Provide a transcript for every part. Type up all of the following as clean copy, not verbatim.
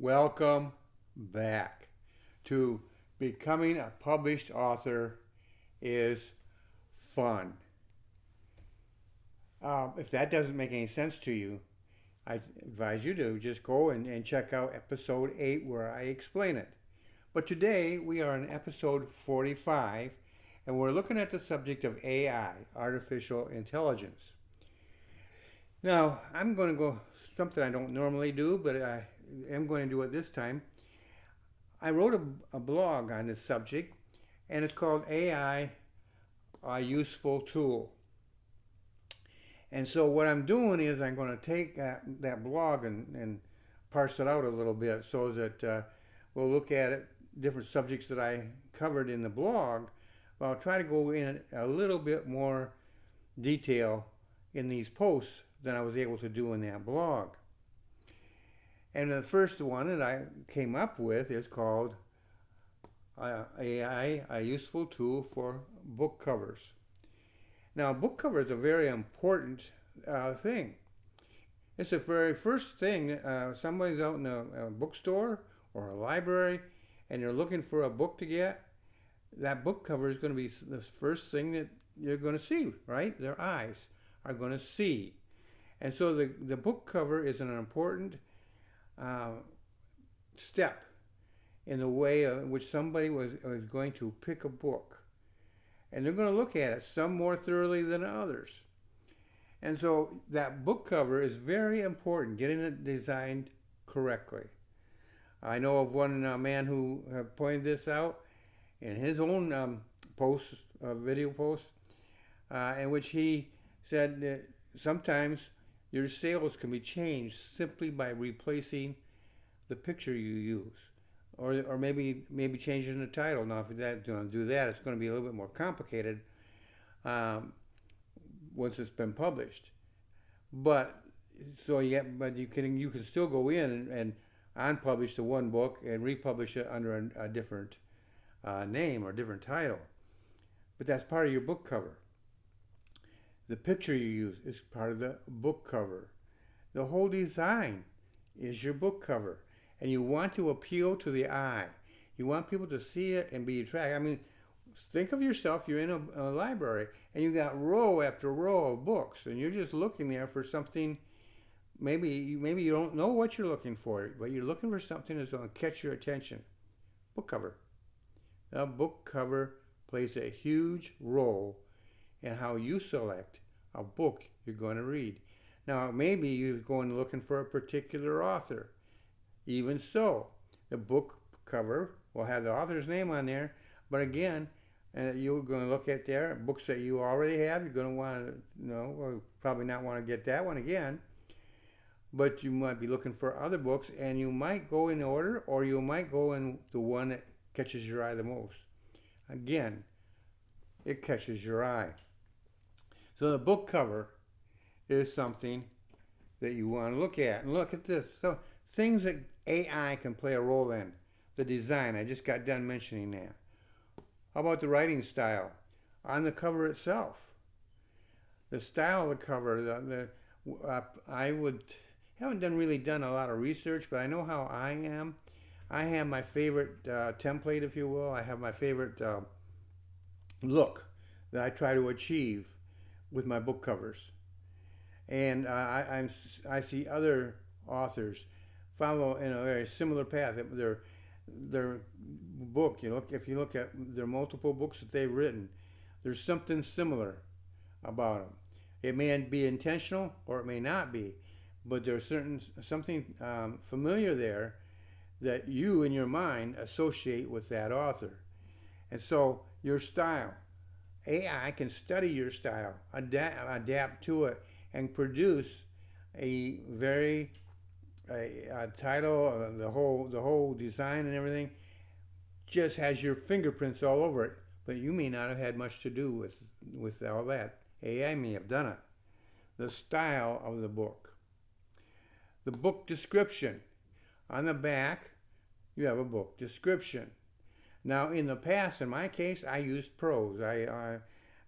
Welcome back to Becoming a Published Author is Fun. If that doesn't make any sense to you, I advise you to just go and check out episode 8 where I explain it. But today we are on episode 45 and we're looking at the subject of AI, artificial intelligence. Now, I'm going to go something I don't normally do, but I am going to do it this time. I wrote a blog on this subject, and it's called AI, a Useful Tool. And so what I'm doing is I'm going to take that blog and parse it out a little bit so that we'll look at it, different subjects that I covered in the blog, but I'll try to go in a little bit more detail in these posts than I was able to do in that blog. And the first one that I came up with is called AI, a useful tool for book covers. Now, book cover is a very important thing. It's the very first thing somebody's out in a bookstore or a library and you're looking for a book to get. That book cover is going to be the first thing that you're going to see, right? Their eyes are going to see. And so the book cover is an important step in the way in which somebody was going to pick a book. And they're going to look at it, some more thoroughly than others. And so that book cover is very important, getting it designed correctly. I know of one man who pointed this out in his own post, video post, in which he said that sometimes your sales can be changed simply by replacing the picture you use, or maybe changing the title. Now, if you do that, it's going to be a little bit more complicated once it's been published. But you can still go in and unpublish the one book and republish it under a different name or different title. But that's part of your book cover. The picture you use is part of the book cover. The whole design is your book cover. And you want to appeal to the eye. You want people to see it and be attracted. I mean, think of yourself, you're in a library and you got row after row of books and you're just looking there for something. Maybe you don't know what you're looking for, but you're looking for something that's going to catch your attention. Book cover. The book cover plays a huge role in how you select a book you're going to read. Now, maybe you're going looking for a particular author. Even so, the book cover will have the author's name on there, but again, you're going to look at there books that you already have. You're going to want to, or probably not want to get that one again, but you might be looking for other books, and you might go in order, or you might go in the one that catches your eye the most. Again, it catches your eye. So the book cover is something that you want to look at. And look at this. So things that AI can play a role in. The design, I just got done mentioning that. How about the writing style? On the cover itself. The style of the cover, haven't really done a lot of research, but I know how I am. I have my favorite template, if you will. I have my favorite look that I try to achieve with my book covers. And I see other authors follow in a very similar path. Their book, if you look at their multiple books that they've written, there's something similar about them. It may be intentional or it may not be, but there's something familiar there that you in your mind associate with that author. And so your style, AI can study your style, adapt to it, and produce a title, the whole design and everything just has your fingerprints all over it, but you may not have had much to do with all that. AI may have done it. The style of the book. The book description. On the back, you have a book description. Now, in the past, in my case, I used prose. I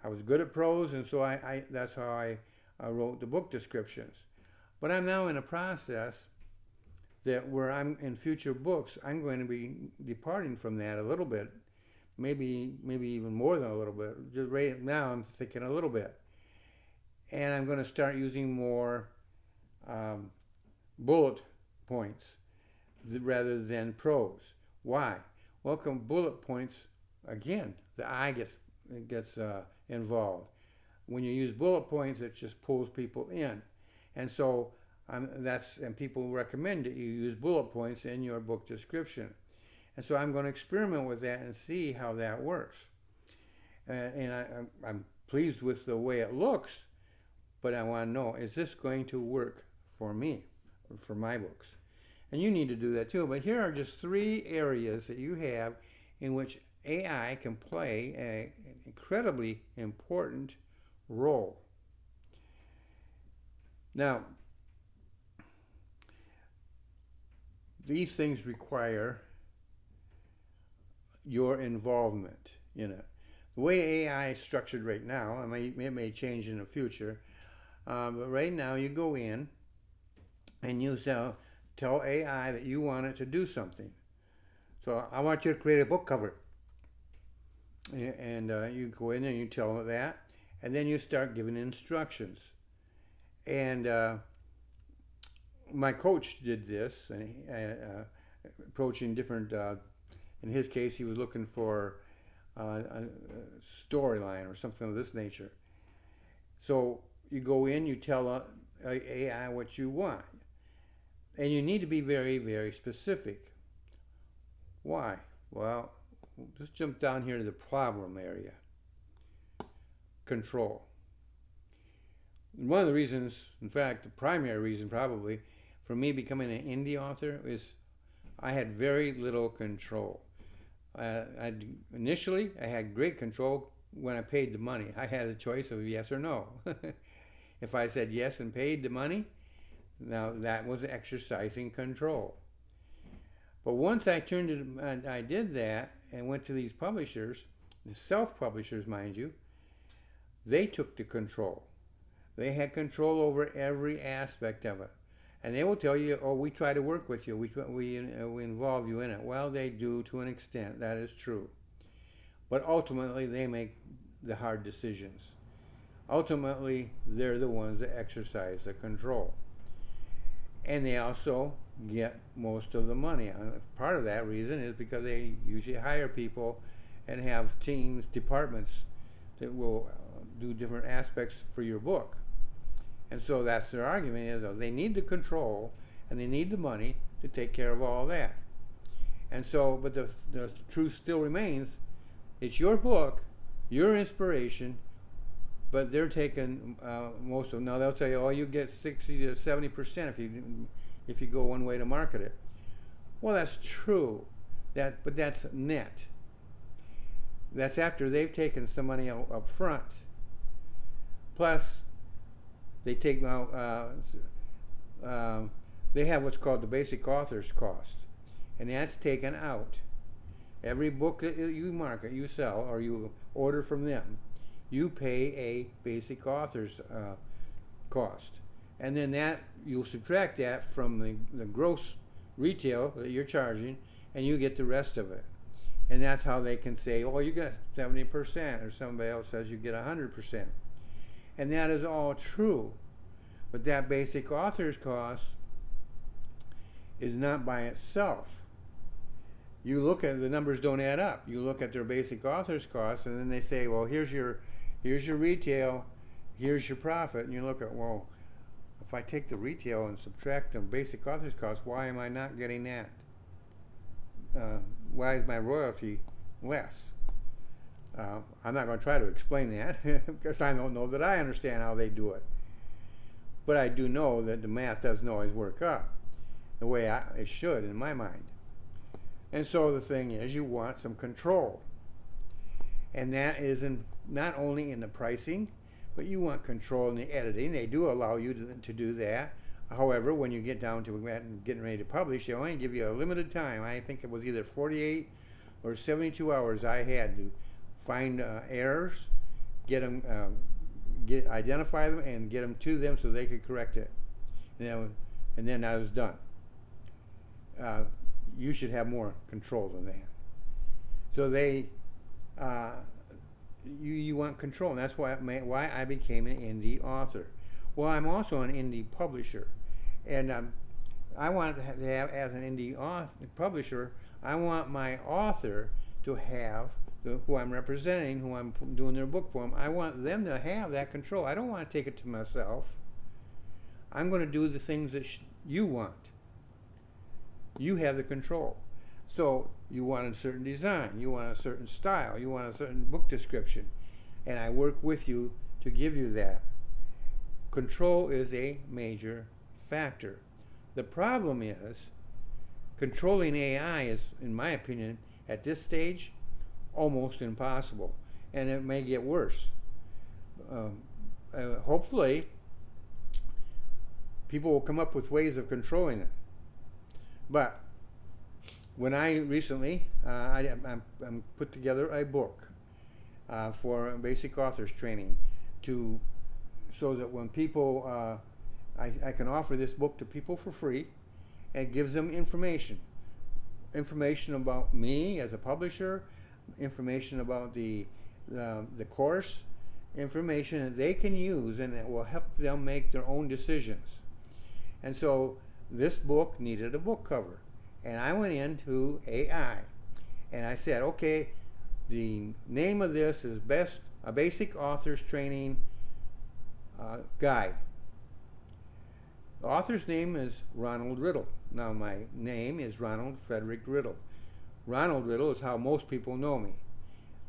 was good at prose, and so that's how I wrote the book descriptions. But I'm now in a process that where I'm in future books, I'm going to be departing from that a little bit, maybe even more than a little bit. Just right now, I'm thinking a little bit, and I'm going to start using more um, bullet points rather than prose. Why? Welcome bullet points again. The eye gets involved. When you use bullet points, it just pulls people in, and so and people recommend that you use bullet points in your book description. And so I'm going to experiment with that and see how that works. I'm pleased with the way it looks, but I want to know, is this going to work for me, or for my books? And you need to do that too. But here are just 3 areas that you have in which AI can play an incredibly important role. Now, these things require your involvement in it. The way AI is structured right now, it may change in the future, but right now you go in and you tell AI that you want it to do something. So I want you to create a book cover. And you go in and you tell it that, and then you start giving instructions. And my coach did this, and approaching different. In his case, he was looking for a storyline or something of this nature. So you go in, you tell AI what you want, and you need to be very, very specific. Why? Well, let's jump down here to the problem area. Control. One of the reasons, in fact, the primary reason probably, for me becoming an indie author is I had very little control. Initially, I had great control when I paid the money. I had a choice of yes or no. If I said yes and paid the money, now that was exercising control. But once I did that and went to these publishers, the self-publishers, mind you, they took the control. They had control over every aspect of it. And they will tell you, oh, we try to work with you. We involve you in it. Well, they do to an extent. That is true. But ultimately, they make the hard decisions. Ultimately, they're the ones that exercise the control. And they also get most of the money. Part of that reason is because they usually hire people and have teams, departments that will do different aspects for your book. And so that's their argument is they need the control and they need the money to take care of all that. And so, but the truth still remains, it's your book, your inspiration, but they're taking most of. Now they'll tell you, oh, you get 60 to 70% if you go one way to market it. Well, that's true, but that's net. That's after they've taken some money up front. Plus, they take they have what's called the basic author's cost, and that's taken out. Every book that you market, you sell, or you order from them, you pay a basic author's cost, and then that you'll subtract that from the gross retail that you're charging, and you get the rest of it. And that's how they can say, oh, you got 70%, or somebody else says you get 100%. And that is all true. But that basic author's cost is not by itself. You look at the numbers don't add up. You look at their basic author's cost, and then they say, well, here's your retail, here's your profit. And you look at, well, if I take the retail and subtract the basic author's cost, why am I not getting that? Why is my royalty less? I'm not going to try to explain that because I don't know that I understand how they do it. But I do know that the math doesn't always work up the way it should in my mind. And so the thing is, you want some control. And that is not only in the pricing, but you want control in the editing. They do allow you to do that. However, when you get down to getting ready to publish, they only give you a limited time. I think it was either 48 or 72 hours I had to find errors, identify them, and get them to them so they could correct it. And then I was done. uh, you should have more control than that. So uh, you want control, and that's why I became an indie author. Well, I'm also an indie publisher, and I want to have, as an indie publisher, I want my author to have who I'm representing, who I'm doing their book for them. I want them to have that control. I don't want to take it to myself. I'm going to do the things that you want. You have the control. So you want a certain design, you want a certain style, you want a certain book description, and I work with you to give you that. Control is a major factor. The problem is controlling AI is, in my opinion, at this stage, almost impossible, and it may get worse. Hopefully, people will come up with ways of controlling it. But when I recently, I'm put together a book for basic authors training, so that when people, I can offer this book to people for free, and it gives them information about me as a publisher, information about the course, information that they can use, and it will help them make their own decisions. And so this book needed a book cover, and I went into AI and I said, okay, the name of this is a basic author's training guide. The author's name is Ronald Riddle. Now my name is Ronald Frederick Riddle. Ronald Riddle is how most people know me.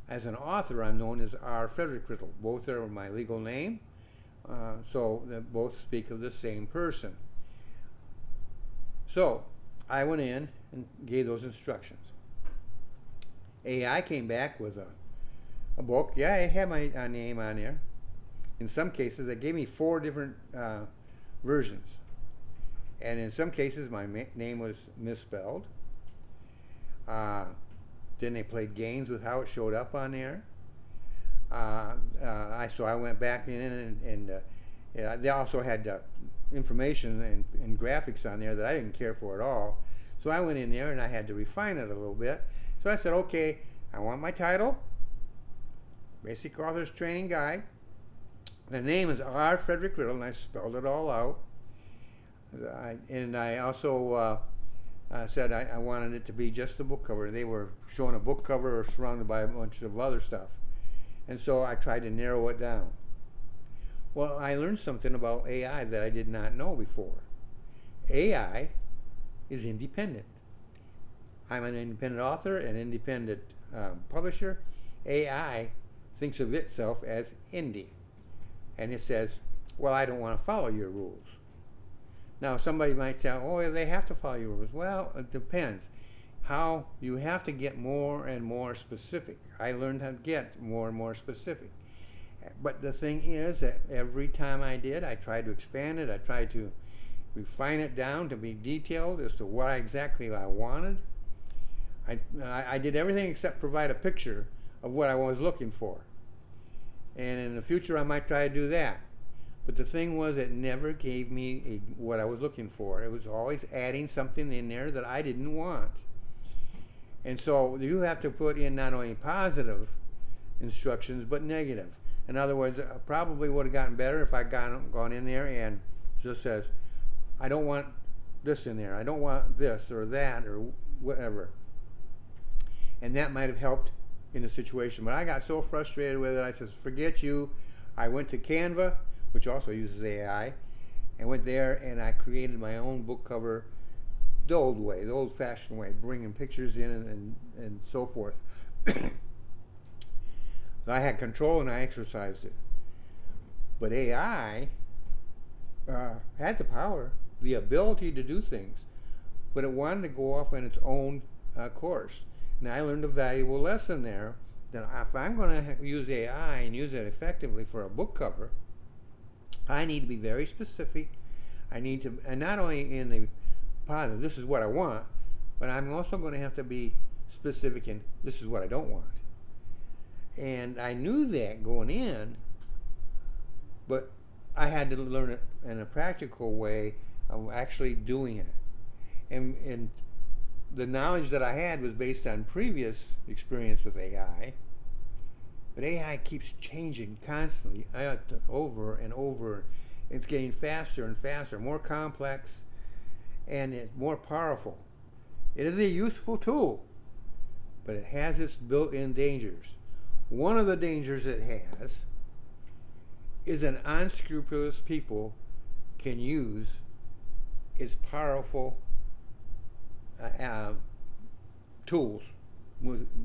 As an author, I'm known as R. Frederick Riddle. Both are my legal name, so they both speak of the same person. So I went in and gave those instructions. AI came back with a book. Yeah, I had my name on there. In some cases, they gave me 4 different versions. And in some cases, my name was misspelled. Then they played games with how it showed up on there. So I went back in and they also had information and graphics on there that I didn't care for at all. So I went in there and I had to refine it a little bit. So I said, okay, I want my title, Basic Author's Training Guide. The name is R. Frederick Riddle, and I spelled it all out. I also said I wanted it to be just a book cover. They were showing a book cover surrounded by a bunch of other stuff. And so I tried to narrow it down. Well, I learned something about AI that I did not know before. AI is independent. I'm an independent author, an independent publisher. AI thinks of itself as indie. And it says, well, I don't want to follow your rules. Now, somebody might say, oh, they have to follow your rules. Well, it depends. How you have to get more and more specific. I learned how to get more and more specific. But the thing is that every time I did, I tried to expand it. I tried to refine it down to be detailed as to what exactly I wanted. I did everything except provide a picture of what I was looking for. And in the future, I might try to do that. But the thing was, it never gave me what I was looking for. It was always adding something in there that I didn't want. And so you have to put in not only positive instructions, but negative. In other words, I probably would have gotten better if I gone in there and just says, I don't want this in there. I don't want this or that or whatever. And that might have helped in the situation. But I got so frustrated with it, I said, forget you. I went to Canva, which also uses AI, and went there and I created my own book cover the old way, the old-fashioned way, bringing pictures in and so forth. So I had control and I exercised it. But AI had the power, the ability to do things, but it wanted to go off on its own course. Now I learned a valuable lesson there, that if I'm going to use AI and use it effectively for a book cover, I need to be very specific. I need to, and not only in the positive, this is what I want, but I'm also going to have to be specific in, this is what I don't want. And I knew that going in, but I had to learn it in a practical way of actually doing it. And the knowledge that I had was based on previous experience with AI, but AI keeps changing constantly, over and over. It's getting faster and faster, more complex, and it's more powerful. It is a useful tool, but it has its built-in dangers. One of the dangers it has is an unscrupulous people can use its powerful tools,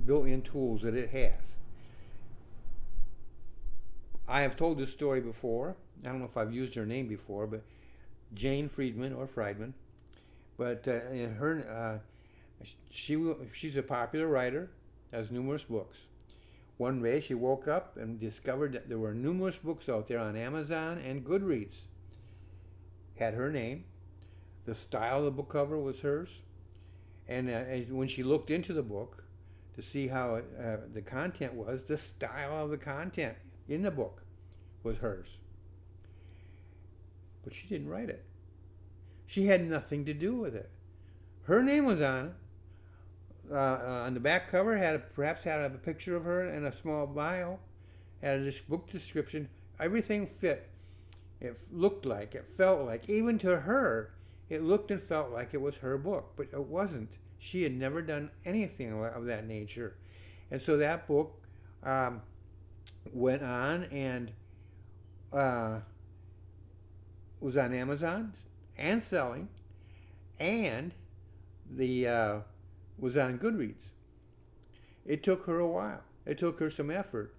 built-in tools that it has. I have told this story before. I don't know if I've used her name before, but Jane Friedman or Friedman. But she's a popular writer, has numerous books. One day she woke up and discovered that there were numerous books out there on Amazon and Goodreads. Had her name. The style of the book cover was hers. And when she looked into the book to see how the content was, the style of the content in the book was hers. But she didn't write it. She had nothing to do with it. Her name was on it. On the back cover, perhaps had a picture of her and a small bio, had a book description. Everything fit. It looked like, it felt like, even to her, it looked and felt like it was her book, but it wasn't. She had never done anything of that nature. And so that book went on and was on Amazon and selling, and was on Goodreads. It took her a while. It took her some effort.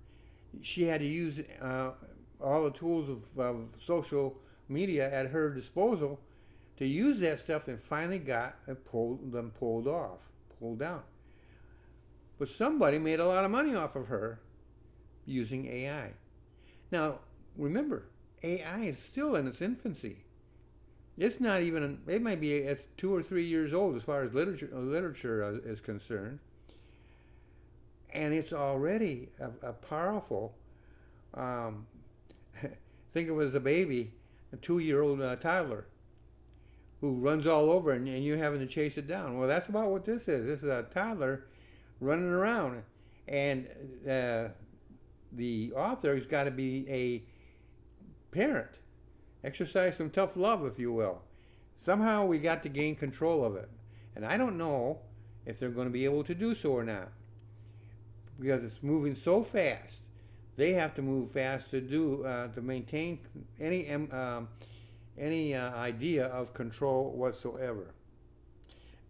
She had to use all the tools of social media at her disposal to use that stuff, and finally got pulled down. But somebody made a lot of money off of her using AI. Now, remember, AI is still in its infancy. It's not even, it might be, it's 2 or 3 years old as far as literature is concerned. And it's already a powerful, think of it as a baby, a 2-year-old toddler who runs all over and you're having to chase it down. Well, that's about what this is. This is a toddler running around. And the author's got to be a parent. Exercise some tough love, if you will. Somehow we got to gain control of it. And I don't know if they're going to be able to do so or not, because it's moving so fast. They have to move fast to maintain any idea of control whatsoever.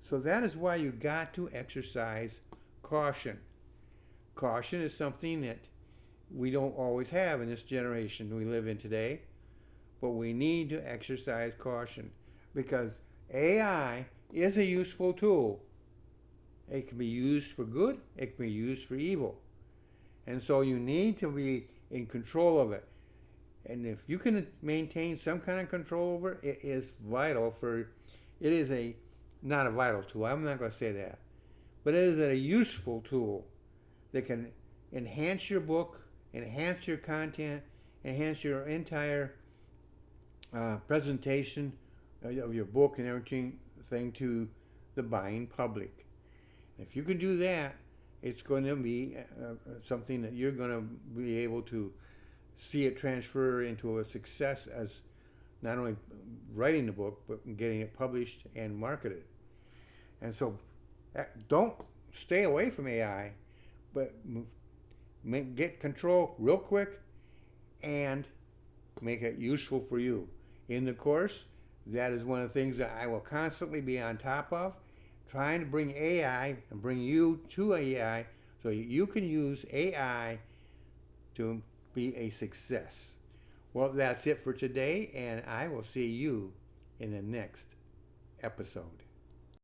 So that is why you got to exercise caution. Caution is something that we don't always have in this generation we live in today, but we need to exercise caution, because AI is a useful tool. It can be used for good, it can be used for evil. And so you need to be in control of it. And if you can maintain some kind of control over it, it is vital for, it is not a vital tool, I'm not going to say that, but it is a useful tool that can enhance your book, enhance your content, enhance your entire presentation of your book and everything to the buying public. If you can do that, it's going to be something that you're going to be able to see it transfer into a success as not only writing the book, but getting it published and marketed. And so don't stay away from AI, but get control real quick and make it useful for you. In the course, that is one of the things that I will constantly be on top of, trying to bring AI and bring you to AI so you can use AI to be a success. Well, that's it for today, and I will see you in the next episode.